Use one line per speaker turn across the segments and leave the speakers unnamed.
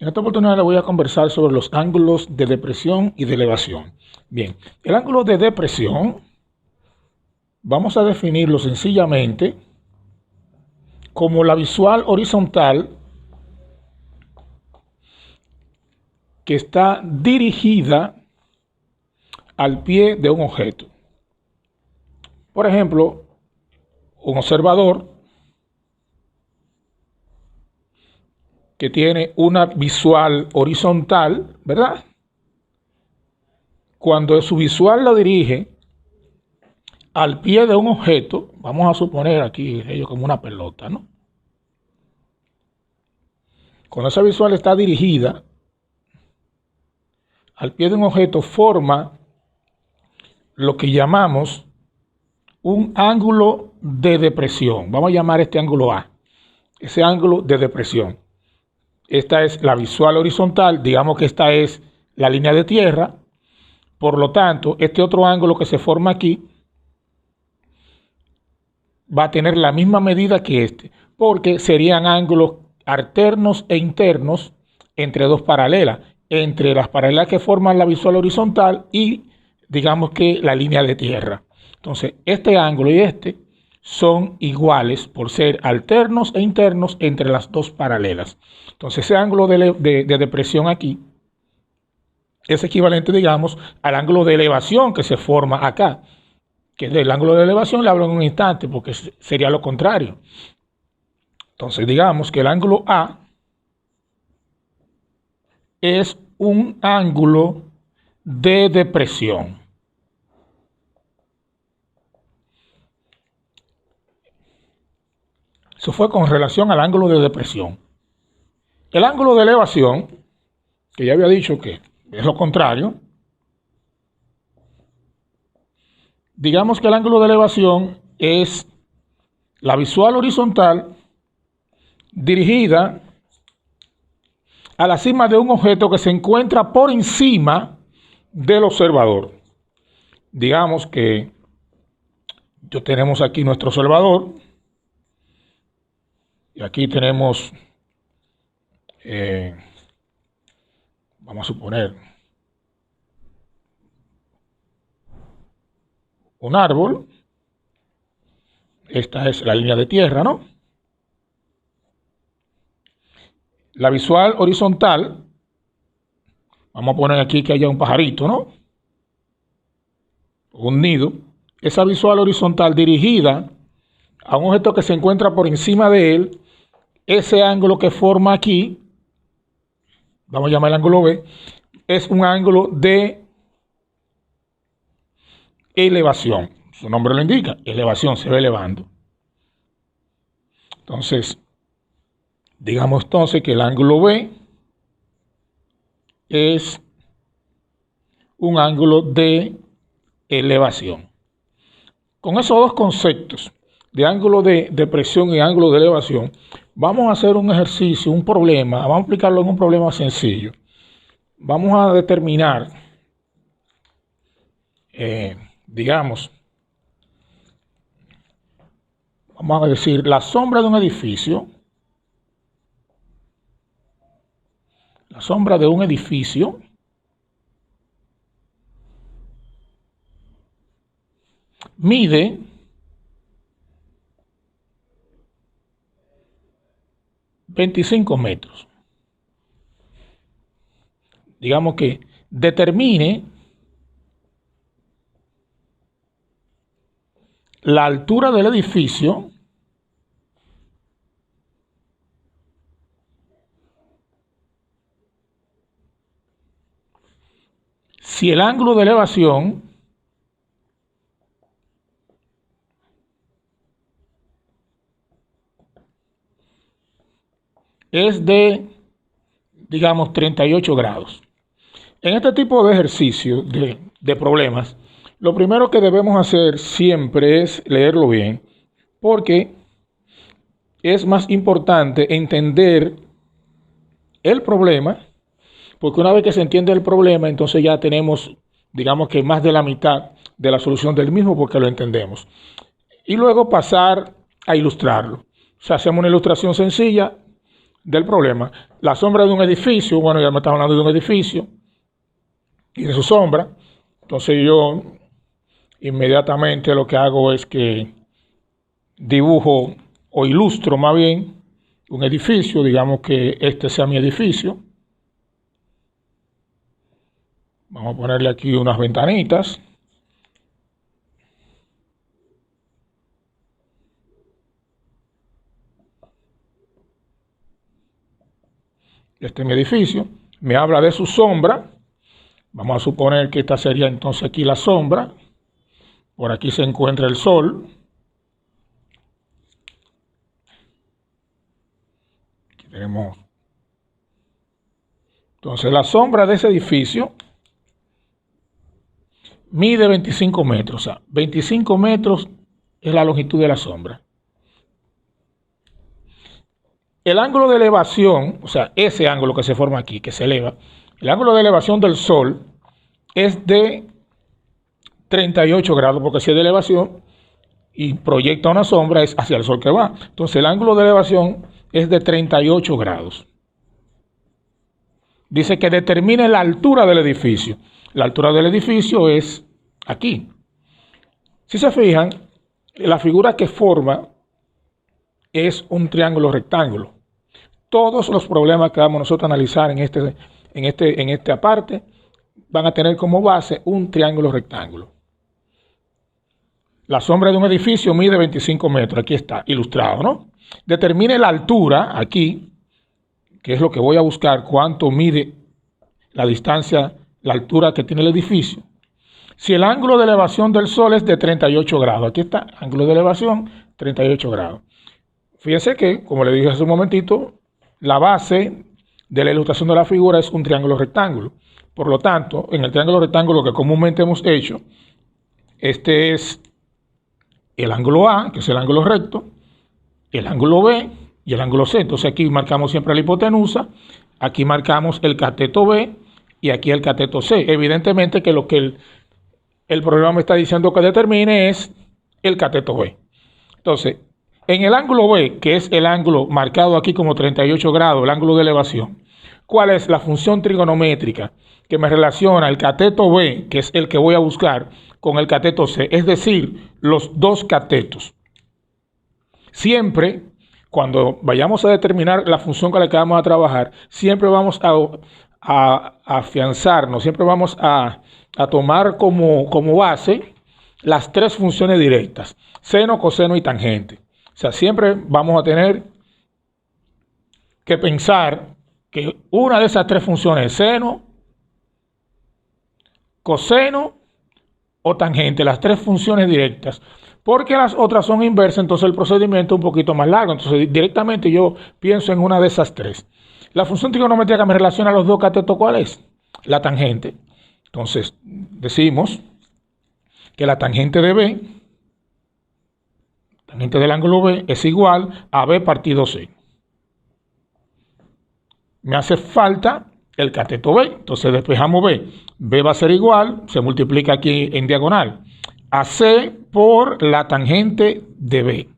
En esta oportunidad le voy a conversar sobre los ángulos de depresión y de elevación. Bien, el ángulo de depresión vamos a definirlo sencillamente como la visual horizontal que está dirigida al pie de un objeto. Por ejemplo, un observador que tiene una visual horizontal, ¿verdad? Cuando su visual la dirige al pie de un objeto, vamos a suponer aquí ello como una pelota, ¿no? Cuando esa visual está dirigida al pie de un objeto, forma lo que llamamos un ángulo de depresión. Vamos a llamar este ángulo A, ese ángulo de depresión. Esta es la visual horizontal, digamos que esta es la línea de tierra. Por lo tanto, este otro ángulo que se forma aquí va a tener la misma medida que este, porque serían ángulos alternos e internos entre dos paralelas, entre las paralelas que forman la visual horizontal y digamos que la línea de tierra. Entonces, este ángulo y este son iguales por ser alternos e internos entre las dos paralelas. Entonces, ese ángulo de depresión aquí es equivalente, digamos, al ángulo de elevación que se forma acá, que del ángulo de elevación le hablo en un instante porque sería lo contrario. Entonces, digamos que el ángulo A es un ángulo de depresión. Eso fue con relación al ángulo de depresión. El ángulo de elevación, que ya había dicho que es lo contrario, digamos que el ángulo de elevación es la visual horizontal dirigida a la cima de un objeto que se encuentra por encima del observador. Digamos que tenemos aquí nuestro observador y aquí tenemos, vamos a suponer, un árbol. Esta es la línea de tierra, ¿no? La visual horizontal, vamos a poner aquí que haya un pajarito, ¿no? Un nido. Esa visual horizontal dirigida a un objeto que se encuentra por encima de él, ese ángulo que forma aquí, vamos a llamar el ángulo B, es un ángulo de elevación. Su nombre lo indica, elevación, se va elevando. Entonces, digamos entonces que el ángulo B es un ángulo de elevación. Con esos dos conceptos, de ángulo de depresión y ángulo de elevación, vamos a hacer un ejercicio, un problema, vamos a aplicarlo en un problema sencillo. Vamos a determinar, digamos, vamos a decir, la sombra de un edificio, mide 25 metros. Digamos que determine la altura del edificio si el ángulo de elevación es de, digamos, 38 grados. En este tipo de ejercicio, de problemas, lo primero que debemos hacer siempre es leerlo bien, porque es más importante entender el problema, porque una vez que se entiende el problema, entonces ya tenemos, digamos que más de la mitad de la solución del mismo, porque lo entendemos. Y luego pasar a ilustrarlo. O sea, hacemos una ilustración sencilla, del problema. La sombra de un edificio, bueno, ya me estaba hablando de un edificio y de su sombra. Entonces yo inmediatamente lo que hago es que dibujo o ilustro más bien un edificio, digamos que este sea mi edificio. Vamos a ponerle aquí unas ventanitas. Este es mi edificio. Me habla de su sombra. Vamos a suponer que esta sería entonces aquí la sombra. Por aquí se encuentra el sol. Aquí tenemos. Entonces la sombra de ese edificio mide 25 metros. O sea, 25 metros es la longitud de la sombra. El ángulo de elevación, o sea, ese ángulo que se forma aquí, que se eleva, el ángulo de elevación del sol es de 38 grados, porque si es de elevación y proyecta una sombra es hacia el sol que va. Entonces el ángulo de elevación es de 38 grados. Dice que determine la altura del edificio. La altura del edificio es aquí. Si se fijan, la figura que forma es un triángulo rectángulo. Todos los problemas que vamos nosotros a analizar en esta parte van a tener como base un triángulo rectángulo. La sombra de un edificio mide 25 metros. Aquí está, ilustrado, ¿no? Determine la altura aquí, que es lo que voy a buscar, cuánto mide la distancia, la altura que tiene el edificio. Si el ángulo de elevación del sol es de 38 grados, aquí está, ángulo de elevación, 38 grados. Fíjense que, como le dije hace un momentito, la base de la ilustración de la figura es un triángulo rectángulo. Por lo tanto, en el triángulo rectángulo que comúnmente hemos hecho, este es el ángulo A, que es el ángulo recto, el ángulo B y el ángulo C. Entonces aquí marcamos siempre la hipotenusa, aquí marcamos el cateto B y aquí el cateto C. Evidentemente que lo que el programa me está diciendo que determine es el cateto B. Entonces, en el ángulo B, que es el ángulo marcado aquí como 38 grados, el ángulo de elevación, ¿cuál es la función trigonométrica que me relaciona el cateto B, que es el que voy a buscar, con el cateto C? Es decir, los dos catetos. Siempre, cuando vayamos a determinar la función con la que vamos a trabajar, siempre vamos a afianzarnos, siempre vamos a tomar como base las tres funciones directas, seno, coseno y tangente. O sea, siempre vamos a tener que pensar que una de esas tres funciones es seno, coseno o tangente, las tres funciones directas. Porque las otras son inversas, entonces el procedimiento es un poquito más largo. Entonces directamente yo pienso en una de esas tres. La función trigonométrica que me relaciona a los dos catetos, ¿cuál es? La tangente. Entonces decimos que la tangente de B, tangente del ángulo B, es igual a B partido C. Me hace falta el cateto B, entonces despejamos B. B va a ser igual, se multiplica aquí en diagonal, a C por la tangente de B.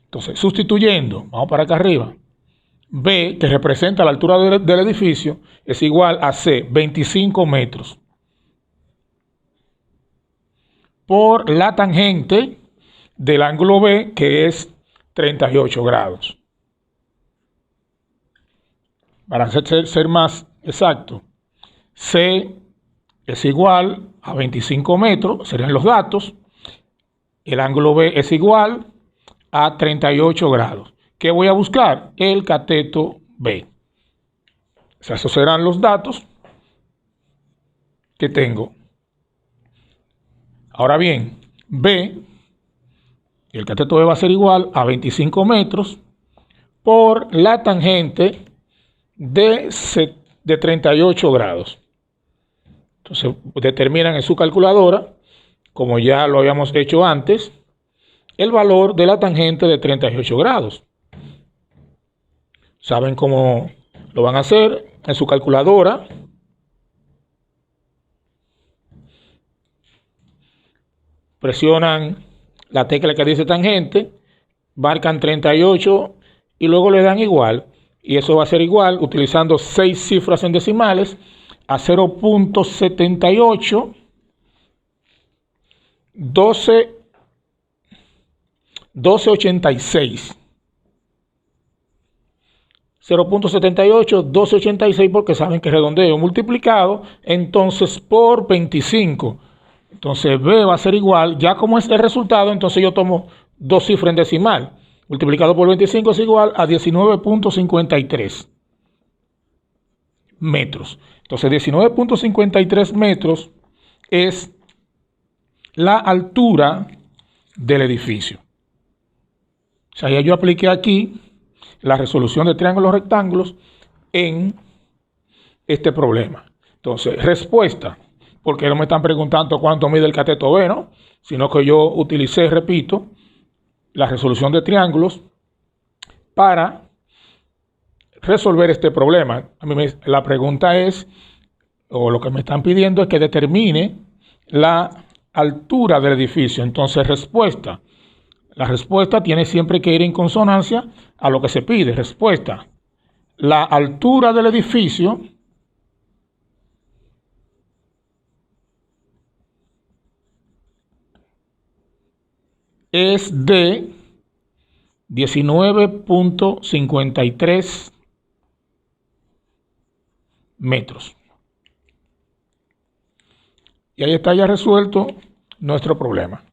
Entonces, sustituyendo, vamos para acá arriba, B, que representa la altura del edificio, es igual a C, 25 metros, por la tangente del ángulo B, que es 38 grados. Para ser más exacto, C es igual a 25 metros, serían los datos. El ángulo B es igual a 38 grados. ¿Qué voy a buscar? El cateto B. O sea, esos serán los datos que tengo. Ahora bien, B, el cateto B va a ser igual a 25 metros por la tangente de 38 grados. Entonces determinan en su calculadora, como ya lo habíamos hecho antes, el valor de la tangente de 38 grados. ¿Saben cómo lo van a hacer? En su calculadora presionan la tecla que dice tangente, marcan 38 y luego le dan igual. Y eso va a ser igual, utilizando 6 cifras en decimales, a 0.78 1286. 0.78, 1286, porque saben que redondeo multiplicado entonces por 25. Entonces B va a ser igual, ya como es el resultado, entonces yo tomo 2 cifras en decimal. Multiplicado por 25 es igual a 19.53 metros. Entonces 19.53 metros es la altura del edificio. O sea, ya yo apliqué aquí la resolución de triángulos rectángulos en este problema. Entonces, respuesta, porque no me están preguntando cuánto mide el cateto B, ¿no? Sino que yo utilicé, repito, la resolución de triángulos para resolver este problema. La pregunta es, o lo que me están pidiendo es que determine la altura del edificio. Entonces, respuesta. La respuesta tiene siempre que ir en consonancia a lo que se pide. Respuesta. La altura del edificio es de 19.53 metros. Y ahí está ya resuelto nuestro problema.